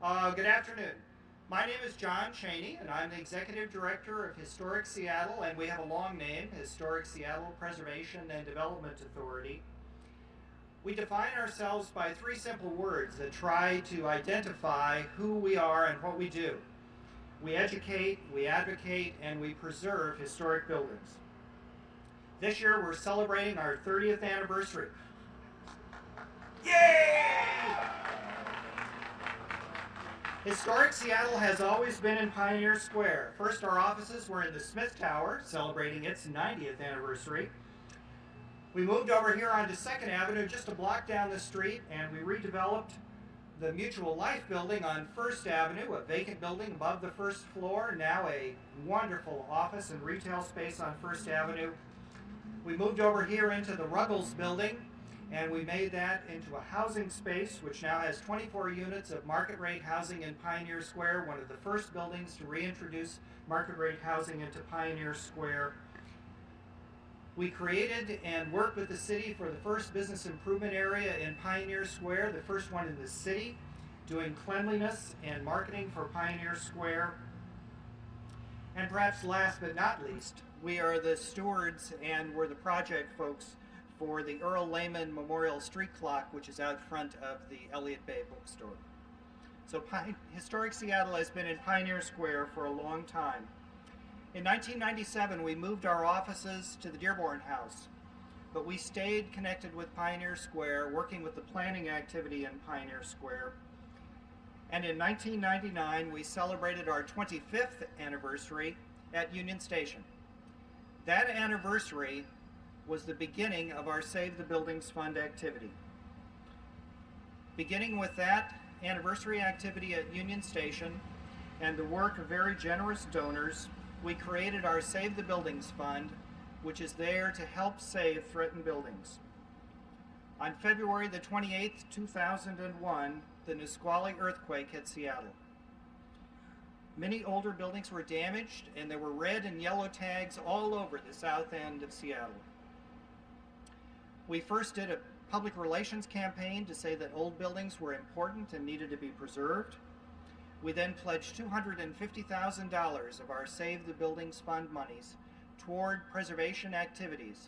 Good afternoon. My name is John Chaney, and I'm the Executive Director of Historic Seattle, and we have a long name, Historic Seattle Preservation and Development Authority. We define ourselves by three simple words that try to identify who we are and what we do. We educate, we advocate, and we preserve historic buildings. This year we're celebrating our 30th anniversary. Yay! Historic Seattle has always been in Pioneer Square. First, our offices were in the Smith Tower, celebrating its 90th anniversary. We moved over here onto 2nd Avenue, just a block down the street, and we redeveloped the Mutual Life building on 1st Avenue, a vacant building above the first floor, now a wonderful office and retail space on 1st Avenue. We moved over here into the Ruggles building, and we made that into a housing space, which now has 24 units of market rate housing in Pioneer Square, one of the first buildings to reintroduce market rate housing into Pioneer Square. We created and worked with the city for the first business improvement area in Pioneer Square, the first one in the city, doing cleanliness and marketing for Pioneer Square. And perhaps last but not least, we are the stewards and we're the project folks for the Earl Lehman Memorial Street Clock, which is out front of the Elliott Bay Bookstore. So Historic Seattle has been in Pioneer Square for a long time. In 1997, we moved our offices to the Dearborn House, but we stayed connected with Pioneer Square, working with the planning activity in Pioneer Square. And in 1999, we celebrated our 25th anniversary at Union Station. That anniversary was the beginning of our Save the Buildings Fund activity. Beginning with that anniversary activity at Union Station and the work of very generous donors, we created our Save the Buildings Fund, which is there to help save threatened buildings. On February the 28th, 2001, the Nisqually earthquake hit Seattle. Many older buildings were damaged, and there were red and yellow tags all over the south end of Seattle. We first did a public relations campaign to say that old buildings were important and needed to be preserved. We then pledged $250,000 of our Save the Buildings Fund monies toward preservation activities,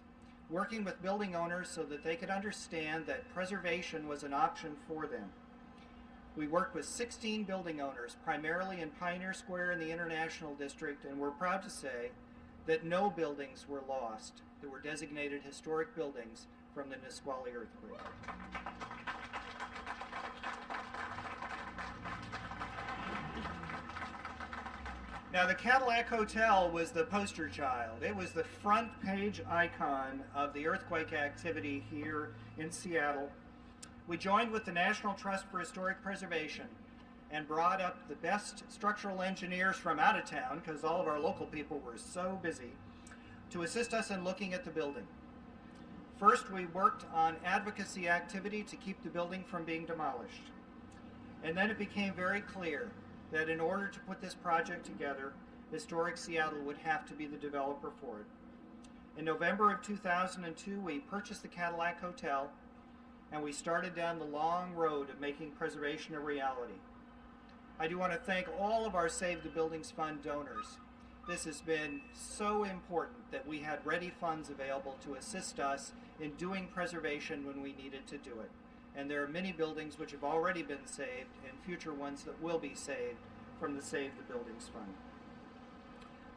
working with building owners so that they could understand that preservation was an option for them. We worked with 16 building owners, primarily in Pioneer Square and the International District, and we're proud to say that no buildings were lost that were designated historic buildings from the Nisqually earthquake. Now, the Cadillac Hotel was the poster child. It was the front page icon of the earthquake activity here in Seattle. We joined with the National Trust for Historic Preservation and brought up the best structural engineers from out of town, because all of our local people were so busy, to assist us in looking at the building. First, we worked on advocacy activity to keep the building from being demolished. And then it became very clear that in order to put this project together, Historic Seattle would have to be the developer for it. In November of 2002, we purchased the Cadillac Hotel, and we started down the long road of making preservation a reality. I do want to thank all of our Save the Buildings Fund donors. This has been so important that we had ready funds available to assist us in doing preservation when we needed to do it. And there are many buildings which have already been saved and future ones that will be saved from the Save the Buildings Fund.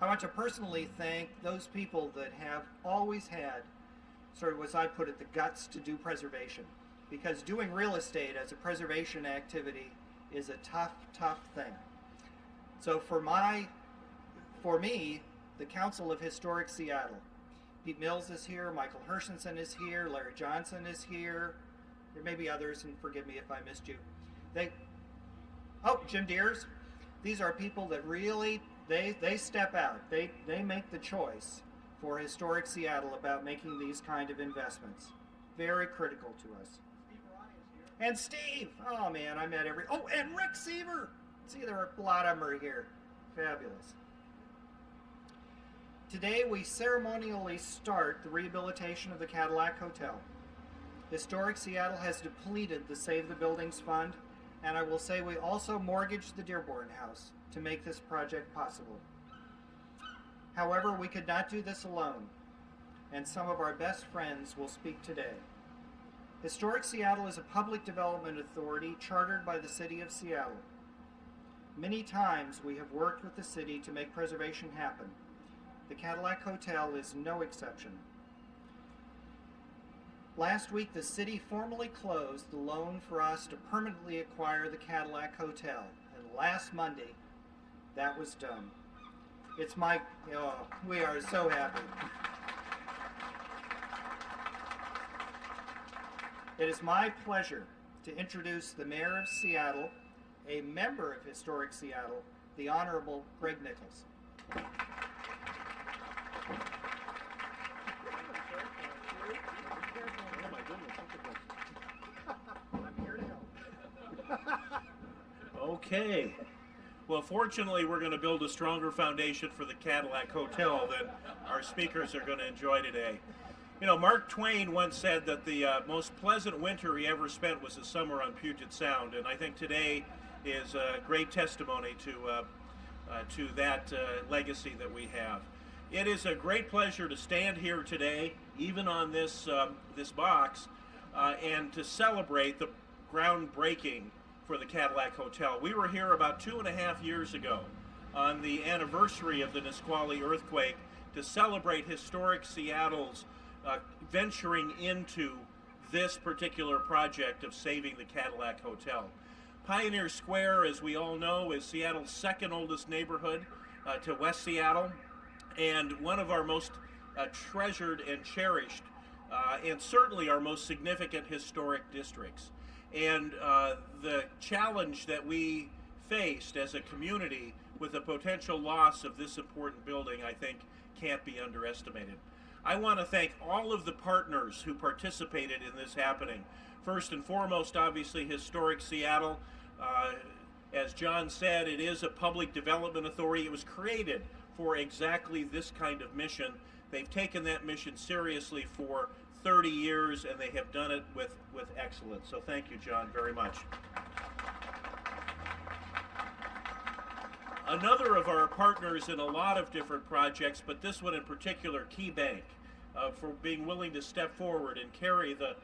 I want to personally thank those people that have always had, sort of as I put it, the guts to do preservation. Because doing real estate as a preservation activity is a tough, tough thing. So for me, the Council of Historic Seattle, Pete Mills is here, Michael Hershenson is here, Larry Johnson is here. There may be others, and forgive me if I missed you. Jim Deers. These are people that really, they step out. They make the choice for Historic Seattle about making these kind of investments. Very critical to us. And Steve! Oh man, I met and Rick Seaver! See, there are a lot of them are here. Fabulous. Today we ceremonially start the rehabilitation of the Cadillac Hotel. Historic Seattle has depleted the Save the Buildings Fund, And I will say we also mortgaged the Dearborn House to make this project possible. However, we could not do this alone, and some of our best friends will speak today. Historic Seattle is a public development authority chartered by the City of Seattle. Many times we have worked with the city to make preservation happen. The Cadillac Hotel is no exception. Last week, the city formally closed the loan for us to permanently acquire the Cadillac Hotel, and last Monday, that was done. We are so happy. It is my pleasure to introduce the Mayor of Seattle, a member of Historic Seattle, the Honorable Greg Nichols. I'm here to help. Okay. Well, fortunately, we're going to build a stronger foundation for the Cadillac Hotel than our speakers are going to enjoy today. You know, Mark Twain once said that the most pleasant winter he ever spent was the summer on Puget Sound, and I think today is a great testimony to that legacy that we have. It is a great pleasure to stand here today, even on this box, and to celebrate the groundbreaking for the Cadillac Hotel. We were here about 2.5 years ago on the anniversary of the Nisqually earthquake to celebrate historic Seattle's venturing into this particular project of saving the Cadillac Hotel. Pioneer Square, as we all know, is Seattle's second oldest neighborhood to West Seattle, and one of our most treasured and cherished, and certainly our most significant historic districts. And the challenge that we faced as a community with the potential loss of this important building, I think, can't be underestimated. I want to thank all of the partners who participated in this happening. First and foremost, obviously, Historic Seattle. As John said, it is a public development authority. It was created for exactly this kind of mission. They've taken that mission seriously for 30 years, and they have done it with excellence. So thank you, John, very much. Another of our partners in a lot of different projects, but this one in particular, Key Bank, for being willing to step forward and carry the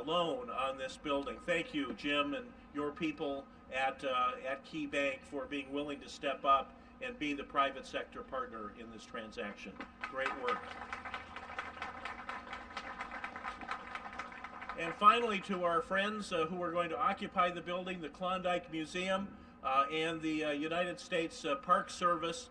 loan on this building. Thank you, Jim, and your people at Key Bank for being willing to step up and be the private sector partner in this transaction. Great work. And finally, to our friends who are going to occupy the building, the Klondike Museum and the United States Park Service,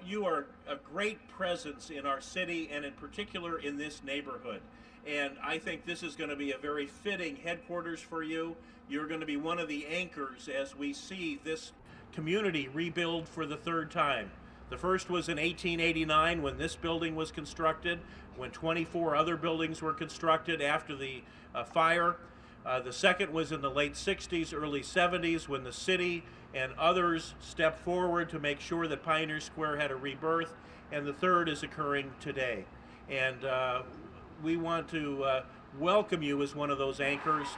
you are a great presence in our city and in particular in this neighborhood. And I think this is going to be a very fitting headquarters for you. You're going to be one of the anchors as we see this community rebuild for the third time. The first was in 1889 when this building was constructed, when 24 other buildings were constructed after the fire. The second was in the late 60s, early 70s when the city and others stepped forward to make sure that Pioneer Square had a rebirth. And the third is occurring today. And we want to welcome you as one of those anchors.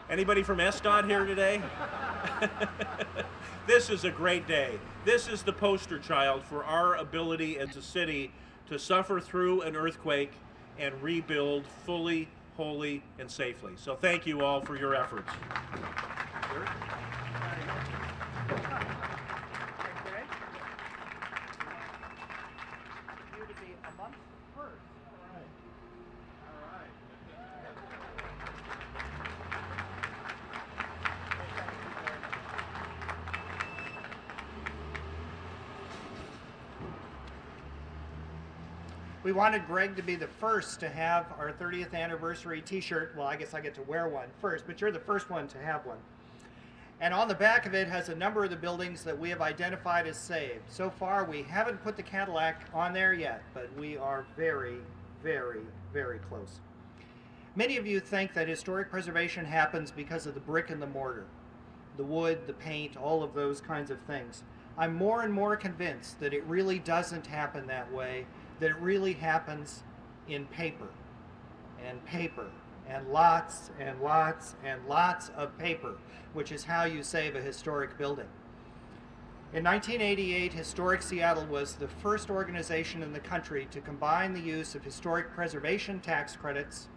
Anybody from SDOT here today? This is a great day. This is the poster child for our ability as a city to suffer through an earthquake and rebuild fully, wholly, and safely. So thank you all for your efforts. We wanted Greg to be the first to have our 30th anniversary t-shirt. Well, I guess I get to wear one first, but you're the first one to have one. And on the back of it has a number of the buildings that we have identified as saved. So far, we haven't put the Cadillac on there yet, but we are very, very, very close. Many of you think that historic preservation happens because of the brick and the mortar, the wood, the paint, all of those kinds of things. I'm more and more convinced that it really doesn't happen that way, that it really happens in paper and paper and lots and lots and lots of paper, which is how you save a historic building. In 1988, Historic Seattle was the first organization in the country to combine the use of historic preservation tax credits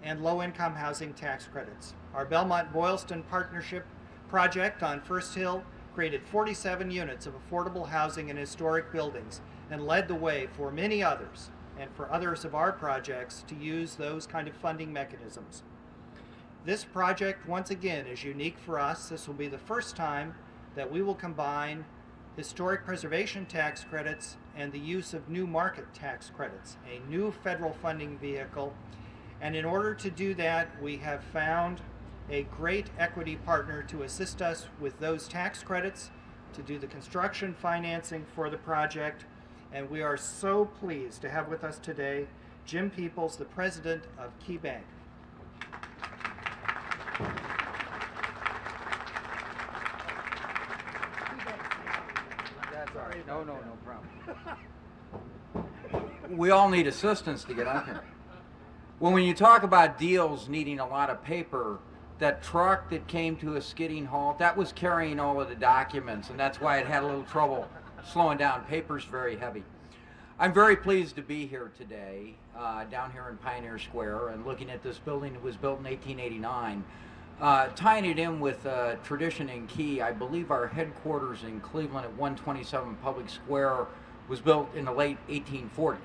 and low-income housing tax credits. Our Belmont-Boylston Partnership project on First Hill created 47 units of affordable housing in historic buildings and led the way for many others and for others of our projects to use those kind of funding mechanisms. This project, once again, is unique for us. This will be the first time that we will combine historic preservation tax credits and the use of new market tax credits, a new federal funding vehicle. And in order to do that, we have found a great equity partner to assist us with those tax credits, to do the construction financing for the project. And we are so pleased to have with us today Jim Peoples, the president of Key Bank. That's all right. No problem. We all need assistance to get up here. Well, when you talk about deals needing a lot of paper, that truck that came to a skidding halt, that was carrying all of the documents, and that's why it had a little trouble slowing down. Paper's very heavy. I'm very pleased to be here today, down here in Pioneer Square, and looking at this building that was built in 1889. Tying it in with tradition in Key, I believe our headquarters in Cleveland at 127 Public Square was built in the late 1840s.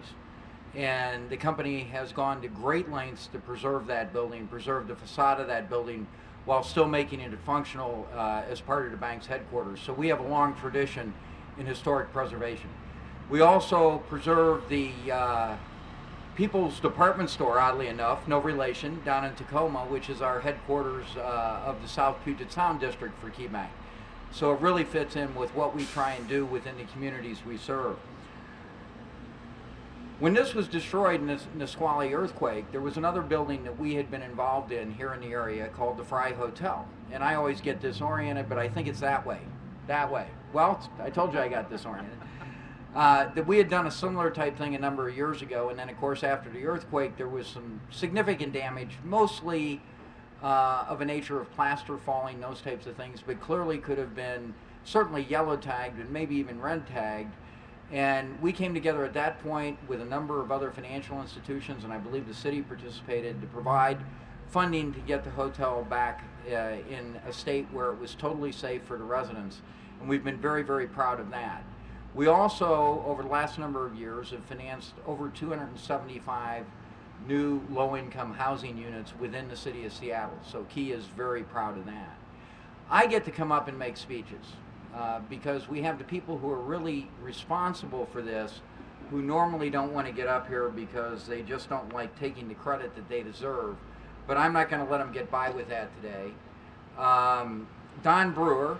And the company has gone to great lengths to preserve that building, preserve the facade of that building, while still making it functional as part of the bank's headquarters. So we have a long tradition in historic preservation. We also preserve the People's Department Store, oddly enough, no relation, down in Tacoma, which is our headquarters of the South Puget Sound District for Key Bank. So it really fits in with what we try and do within the communities we serve. When this was destroyed in the Nisqually earthquake, there was another building that we had been involved in here in the area called the Fry Hotel. And I always get disoriented, but I think it's that way. That way. Well, I told you I got disoriented. That we had done a similar type thing a number of years ago, and then of course after the earthquake there was some significant damage, mostly of a nature of plaster falling, those types of things, but clearly could have been certainly yellow tagged and maybe even red tagged. And we came together at that point with a number of other financial institutions, and I believe the city participated, to provide funding to get the hotel back in a state where it was totally safe for the residents. And we've been very, very proud of that. We also, over the last number of years, have financed over 275 new low-income housing units within the city of Seattle. So Key is very proud of that. I get to come up and make speeches because we have the people who are really responsible for this, who normally don't want to get up here because they just don't like taking the credit that they deserve. But I'm not going to let them get by with that today. Don Brewer.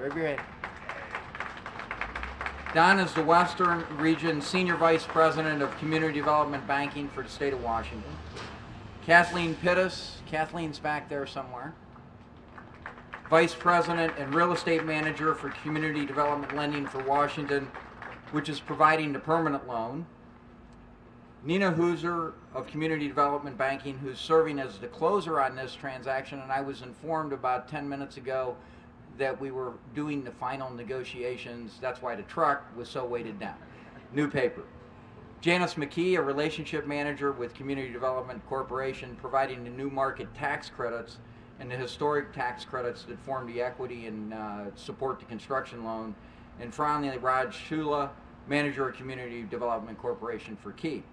Wave your hand. Don is the Western Region Senior Vice President of Community Development Banking for the state of Washington. Kathleen Pittis, Kathleen's back there somewhere. Vice President and Real Estate Manager for Community Development Lending for Washington, which is providing the permanent loan. Nina Hooser of Community Development Banking, who's serving as the closer on this transaction, and I was informed about 10 minutes ago that we were doing the final negotiations. That's why the truck was so weighted down. New paper. Janice McKee, a relationship manager with Community Development Corporation, providing the new market tax credits and the historic tax credits that form the equity and support the construction loan. And finally, Raj Shula, manager of Community Development Corporation for Key.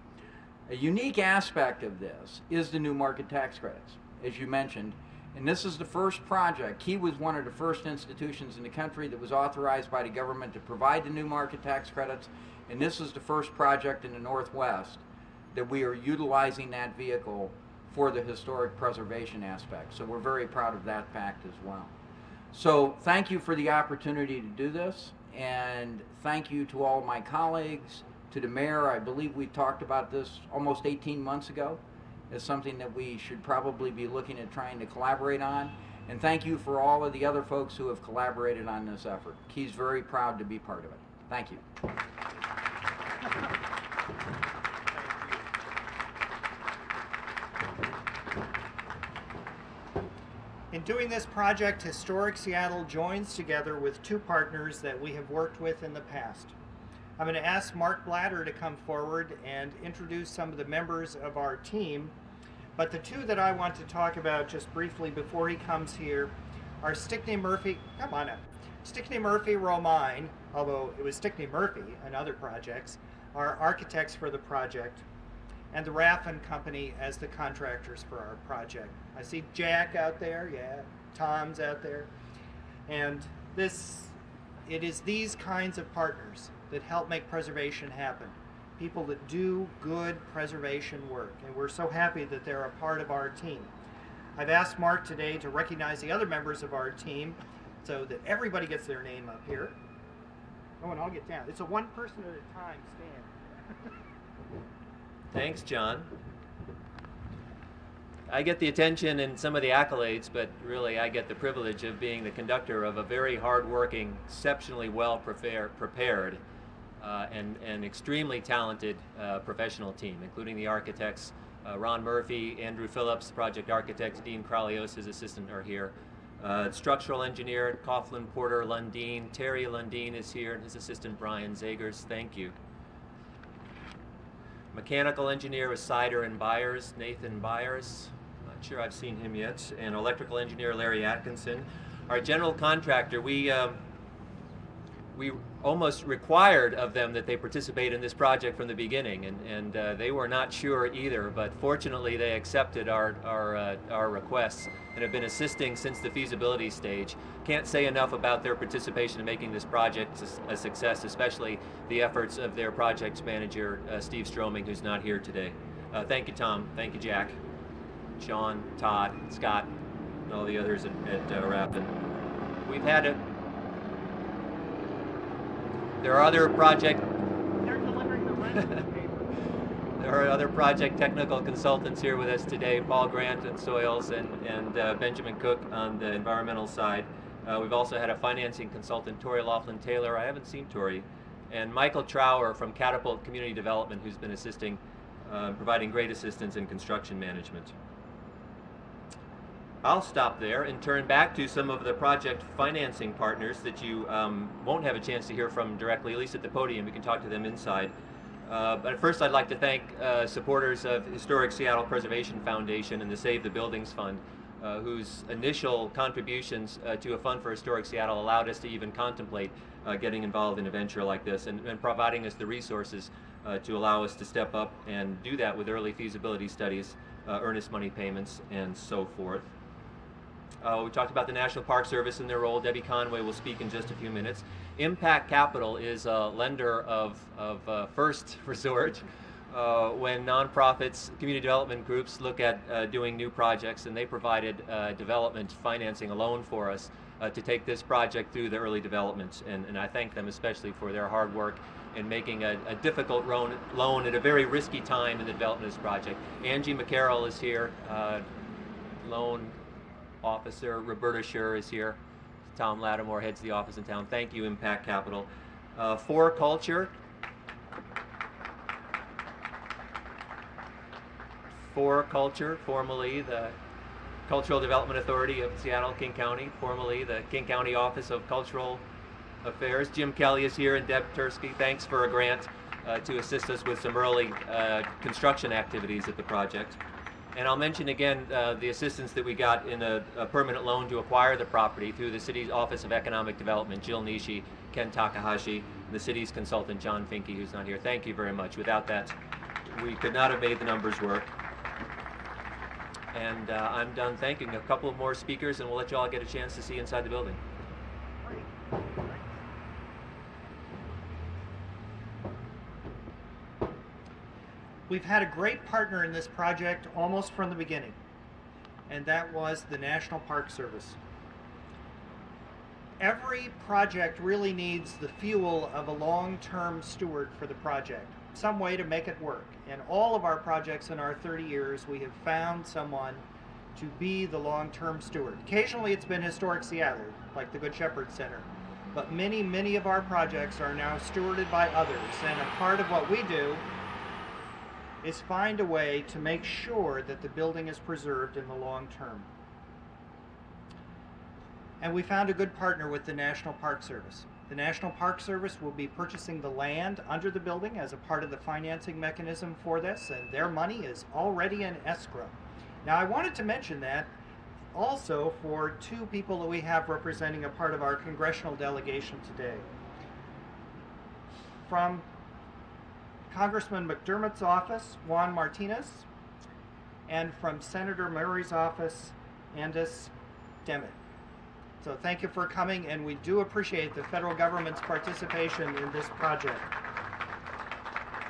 A unique aspect of this is the new market tax credits, as you mentioned. And this is the first project. Key was one of the first institutions in the country that was authorized by the government to provide the new market tax credits. And this is the first project in the Northwest that we are utilizing that vehicle for the historic preservation aspect. So we're very proud of that fact as well. So thank you for the opportunity to do this. And thank you to all my colleagues, to the mayor. I believe we talked about this almost 18 months ago. Is something that we should probably be looking at trying to collaborate on. And thank you for all of the other folks who have collaborated on this effort. Key's very proud to be part of it. Thank you. Doing this project, Historic Seattle joins together with two partners that we have worked with in the past. I'm going to ask Mark Blatter to come forward and introduce some of the members of our team, but the two that I want to talk about just briefly before he comes here are Stickney Murphy, come on up, Stickney Murphy Romine, although it was Stickney Murphy and other projects, are architects for the project, and the Raffin Company as the contractors for our project. I see Jack out there, yeah, Tom's out there. And it is these kinds of partners that help make preservation happen. People that do good preservation work, and we're so happy that they're a part of our team. I've asked Mark today to recognize the other members of our team so that everybody gets their name up here. Oh, and I'll get down. It's a one person at a time stand. Thanks, John. I get the attention and some of the accolades, but really I get the privilege of being the conductor of a very hard-working, exceptionally well prepared and extremely talented professional team, including the architects, Ron Murphy, Andrew Phillips, project architect, Dean Kralios, his assistant, are here. Structural engineer, Coughlin, Porter, Lundeen. Terry Lundeen is here, and his assistant, Brian Zagers. Thank you. Mechanical engineer is Sider and Byers, Nathan Byers. Not sure I've seen him yet. And electrical engineer, Larry Atkinson. Our general contractor, we almost required of them that they participate in this project from the beginning, and they were not sure either, but fortunately they accepted our requests and have been assisting since the feasibility stage. Can't say enough about their participation in making this project a success, especially the efforts of their project manager, Steve Stroming, who's not here today. Thank you, Tom. Thank you, Jack, Sean, Todd, Scott, and all the others at Rapid. We've had a There are other project They're delivering the rest of the paper. There are other project technical consultants here with us today, Paul Grant on soils and Benjamin Cook on the environmental side. We've also had a financing consultant, Tori Laughlin-Taylor. I haven't seen Tori. And Michael Trower from Catapult Community Development, who's been assisting, providing great assistance in construction management. I'll stop there and turn back to some of the project financing partners that you won't have a chance to hear from directly, at least at the podium. We can talk to them inside. But first I'd like to thank supporters of Historic Seattle Preservation Foundation and the Save the Buildings Fund, whose initial contributions to a fund for Historic Seattle allowed us to even contemplate getting involved in a venture like this, and providing us the resources to allow us to step up and do that with early feasibility studies, earnest money payments, and so forth. We talked about the National Park Service and their role. Debbie Conway will speak in just a few minutes. Impact Capital is a lender of first resort when nonprofits, community development groups look at doing new projects, and they provided development financing, a loan for us to take this project through the early development. And I thank them especially for their hard work in making a difficult loan at a very risky time in the development of this project. Angie McCarroll is here, loan officer. Roberta Scher is here. Tom Lattimore heads the office in town. Thank you, Impact Capital. For Culture. For Culture, formerly the Cultural Development Authority of Seattle, King County, formerly the King County Office of Cultural Affairs. Jim Kelly is here, and Deb Tursky. Thanks for a grant to assist us with some early construction activities at the project. And I'll mention again the assistance that we got in a permanent loan to acquire the property through the city's Office of Economic Development, Jill Nishi, Ken Takahashi, the city's consultant, John Finke, who's not here. Thank you very much. Without that, we could not have made the numbers work. And I'm done thanking a couple of more speakers, and we'll let you all get a chance to see inside the building. We've had a great partner in this project almost from the beginning, and that was the National Park Service. Every project really needs the fuel of a long-term steward for the project, some way to make it work. And all of our projects in our 30 years, we have found someone to be the long-term steward. Occasionally it's been Historic Seattle, like the Good Shepherd Center, but many, many of our projects are now stewarded by others, and a part of what we do is find a way to make sure that the building is preserved in the long term. And we found a good partner with the National Park Service. The National Park Service will be purchasing the land under the building as a part of the financing mechanism for this, and their money is already in escrow. Now, I wanted to mention that also for two people that we have representing a part of our congressional delegation today. From Congressman McDermott's office, Juan Martinez, and from Senator Murray's office, Andis Demet. So thank you for coming, and we do appreciate the federal government's participation in this project.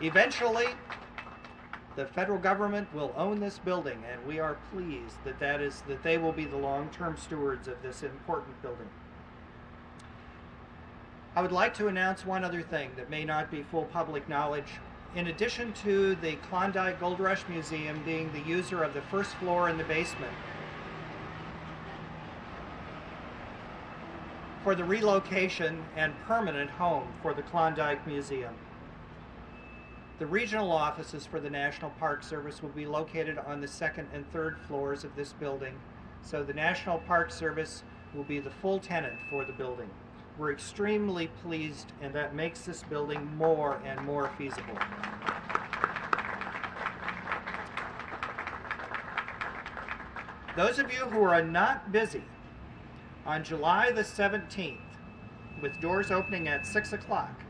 Eventually, the federal government will own this building, and we are pleased that they will be the long-term stewards of this important building. I would like to announce one other thing that may not be full public knowledge. In addition to the Klondike Gold Rush Museum being the user of the first floor and the basement, for the relocation and permanent home for the Klondike Museum, the regional offices for the National Park Service will be located on the second and third floors of this building, so the National Park Service will be the full tenant for the building. We're extremely pleased, and that makes this building more and more feasible. Those of you who are not busy, on July the 17th, with doors opening at 6 o'clock,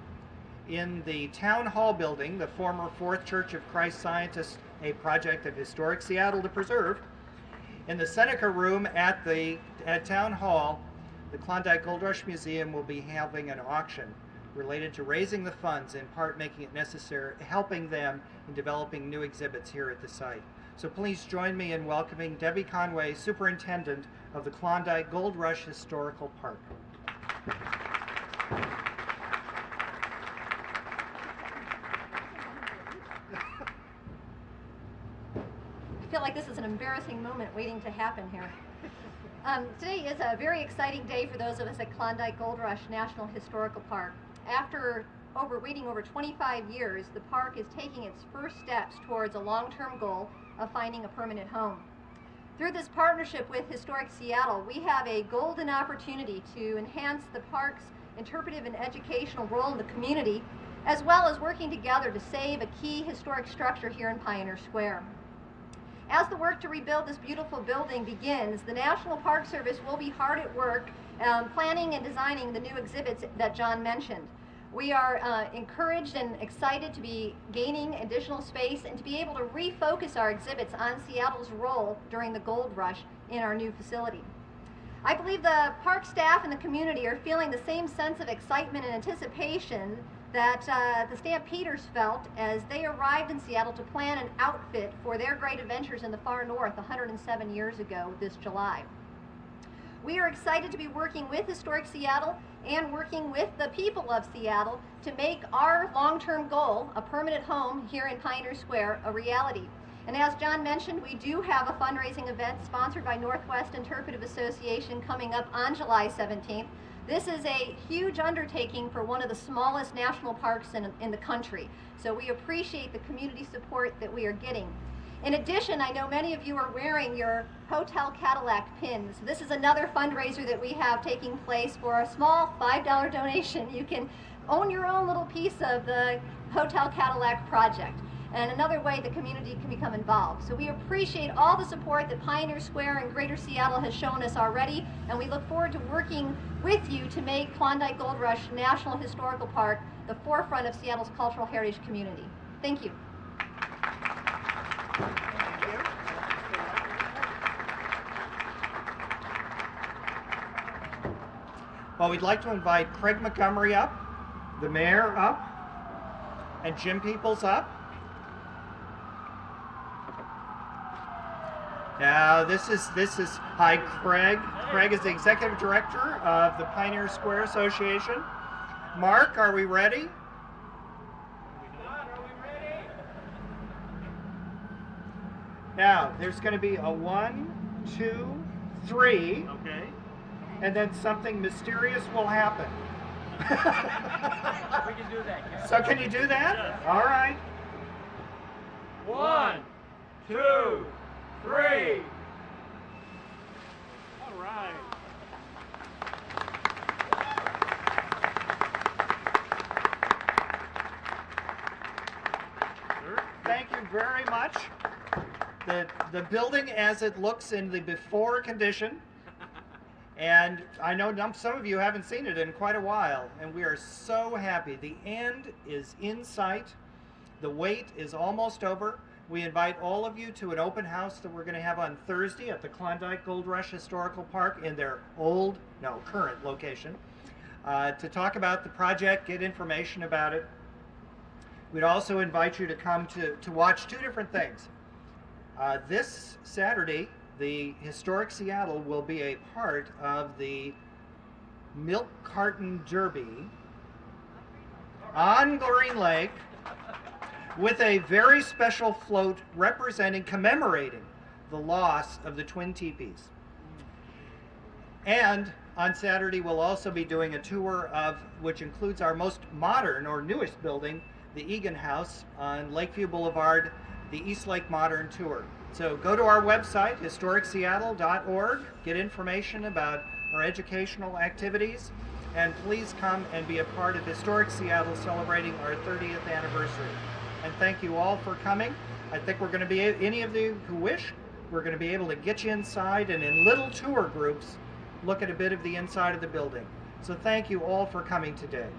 in the Town Hall building, the former Fourth Church of Christ Scientists, a project of Historic Seattle to preserve, in the Seneca Room at Town Hall, the Klondike Gold Rush Museum will be having an auction related to raising the funds, in part making it necessary, helping them in developing new exhibits here at the site. So please join me in welcoming Debbie Conway, Superintendent of the Klondike Gold Rush Historical Park. I feel like this is an embarrassing moment waiting to happen here. Today is a very exciting day for those of us at Klondike Gold Rush National Historical Park. After waiting over 25 years, the park is taking its first steps towards a long-term goal of finding a permanent home. Through this partnership with Historic Seattle, we have a golden opportunity to enhance the park's interpretive and educational role in the community, as well as working together to save a key historic structure here in Pioneer Square. As the work to rebuild this beautiful building begins, the National Park Service will be hard at work planning and designing the new exhibits that John mentioned. We are encouraged and excited to be gaining additional space and to be able to refocus our exhibits on Seattle's role during the gold rush in our new facility. I believe the park staff and the community are feeling the same sense of excitement and anticipation that the Stampeders felt as they arrived in Seattle to plan an outfit for their great adventures in the far north 107 years ago this July. We are excited to be working with Historic Seattle and working with the people of Seattle to make our long-term goal, a permanent home here in Pioneer Square, a reality. And as John mentioned, we do have a fundraising event sponsored by Northwest Interpretive Association coming up on July 17th. This is a huge undertaking for one of the smallest national parks in the country. So we appreciate the community support that we are getting. In addition, I know many of you are wearing your Hotel Cadillac pins. This is another fundraiser that we have taking place for a small $5 donation. You can own your own little piece of the Hotel Cadillac project, and another way the community can become involved. So we appreciate all the support that Pioneer Square and Greater Seattle has shown us already, and we look forward to working with you to make Klondike Gold Rush National Historical Park the forefront of Seattle's cultural heritage community. Thank you. Well, we'd like to invite Craig Montgomery up, the mayor up, and Jim Peoples up. Now, this is hi, Craig. Craig is the executive director of the Pioneer Square Association. Mark, are we ready? Now, there's going to be a 1, 2, 3. Okay. And then something mysterious will happen. We can do that. So can you do that? Yes. All right. 1, 2, 3. All right. very much. The building as it looks in the before condition. And I know some of you haven't seen it in quite a while, and we are so happy. The end is in sight. The wait is almost over. We invite all of you to an open house that we're going to have on Thursday at the Klondike Gold Rush Historical Park in their current location, to talk about the project, get information about it. We'd also invite you to come to watch two different things. This Saturday, the Historic Seattle will be a part of the Milk Carton Derby on Green Lake with a very special float commemorating the loss of the Twin Teepees. And on Saturday, we'll also be doing a tour which includes our most modern or newest building, the Egan House on Lakeview Boulevard, the East Lake Modern Tour. So go to our website, historicseattle.org, get information about our educational activities, and please come and be a part of Historic Seattle celebrating our 30th anniversary. And thank you all for coming. I think we're going to be, any of you who wish, we're going to be able to get you inside and in little tour groups, look at a bit of the inside of the building. So thank you all for coming today.